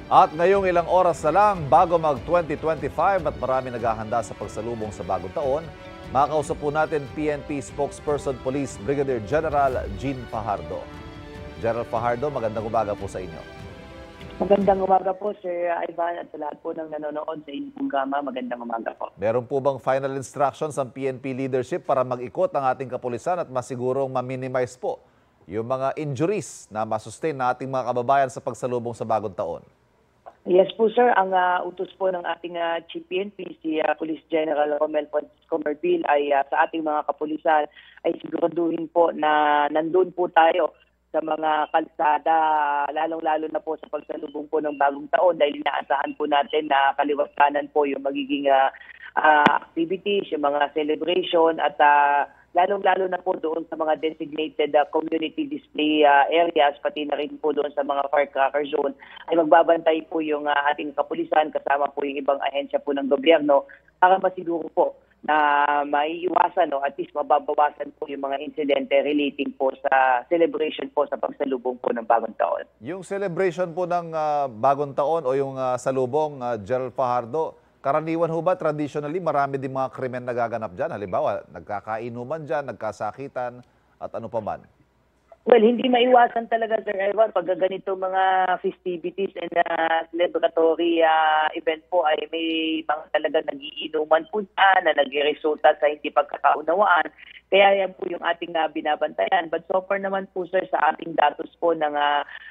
At ngayong ilang oras na lang bago mag-2025 at marami naghahanda sa pagsalubong sa bagong taon, makausap po natin PNP Spokesperson Police Brigadier General Jean Fajardo. General Fajardo, magandang umaga po sa inyo. Magandang umaga po, Sir Ivan, at sa lahat po ng nanonood sa inyong programa. Magandang umaga po. Meron po bang final instructions ang PNP leadership para mag-ikot ang ating kapulisan at masigurong ma-minimize po yung mga injuries na masustain na ating mga kababayan sa pagsalubong sa bagong taon? Yes po, Sir. Ang utos po ng ating Chief PNP, si Police General Romel Francisco Merbil, ay sa ating mga kapulisan ay siguraduhin po na nandun po tayo sa mga kalsada, lalong-lalo na po sa pagsalubong po ng bagong taon dahil inaasahan po natin na kaliwat kanan po yung magiging activities, yung mga celebration at lalong-lalo na po doon sa mga designated community display areas, pati na rin po doon sa mga firecracker zone, ay magbabantay po yung ating kapulisan kasama po yung ibang ahensya po ng gobyerno para masiguro po na maiiwasan o at least mababawasan po yung mga insidente relating po sa celebration po sa pagsalubong po ng bagong taon. Yung celebration po ng bagong taon o yung salubong, General Fajardo, karaniwan ho ba, traditionally, marami din mga krimen nagaganap dyan? Halimbawa, nagkakainuman dyan, nagkasakitan, at ano pa man? Well, hindi maiwasan talaga, Sir Ivan, pag ganito mga festivities and celebratory event po ay may mga talaga nagiinuman po dyan na nagresulta sa hindi pagkakaunawaan. Kaya yan po yung ating binabantayan. But so far naman po, Sir, sa ating datos po ng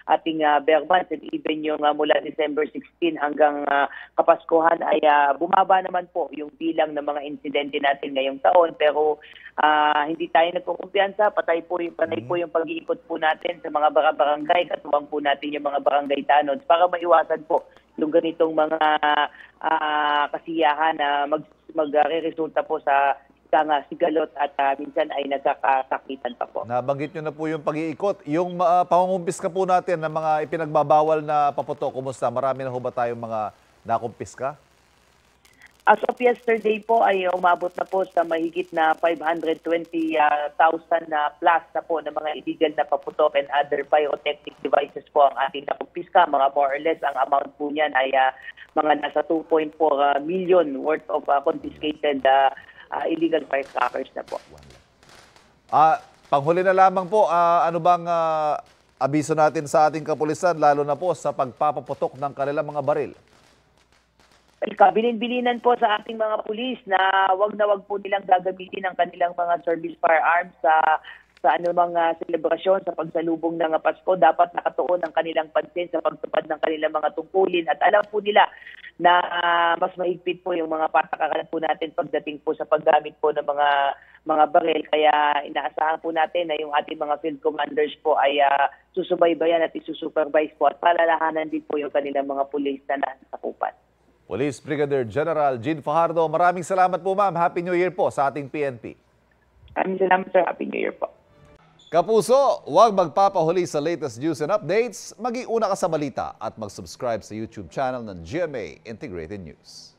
ating Bermans and even yung mula December 16 hanggang Kapaskuhan ay bumaba naman po yung bilang ng mga insidente natin ngayong taon. Pero hindi tayo nagkukumpiyansa, panay po yung pag-iikot po natin sa mga barangay, katuwang po natin yung mga barangay tanods para maiwasan po yung ganitong mga kasiyahan na magre-resulta po sa sigalot at minsan ay nagkakasakitan pa po. Nabanggit nyo na po yung pag-iikot. Yung pangungumpiska po natin ng mga ipinagbabawal na paputok, kumusta? Marami na ho ba tayong mga nakumpiska? As of yesterday po ay umabot na po sa mahigit na 520,000 plus na po ng mga illegal na paputok and other pyrotechnic devices po ang ating nakumpiska. Mga more or less ang amount po niyan ay mga nasa 2.4 million worth of confiscated illegal firecrackers na po. Panghuli na lamang po, ano bang abiso natin sa ating kapulisan, lalo na po sa pagpapaputok ng kanilang mga baril? Kabilin-bilinan po sa ating mga pulis na wag po nilang gagamitin ang kanilang mga service firearms sa anumang selebrasyon sa pagsalubong ng Pasko. Dapat nakatuon ang kanilang pansin sa pagtupad ng kanilang mga tungkulin at alam po nila na mas mahigpit po yung mga patakaran po natin pagdating po sa paggamit po ng mga baril. Kaya inaasahan po natin na yung ating mga field commanders po ay susubaybayan at isusupervise po at palalahanan din po yung kanilang mga pulis na nasakupan. Police Brigadier General Jean Fajardo, maraming salamat po, ma'am. Happy New Year po sa ating PNP. Maraming salamat, Sir. Happy New Year po. Kapuso, huwag magpapahuli sa latest news and updates. Maging una ka sa balita at mag-subscribe sa YouTube channel ng GMA Integrated News.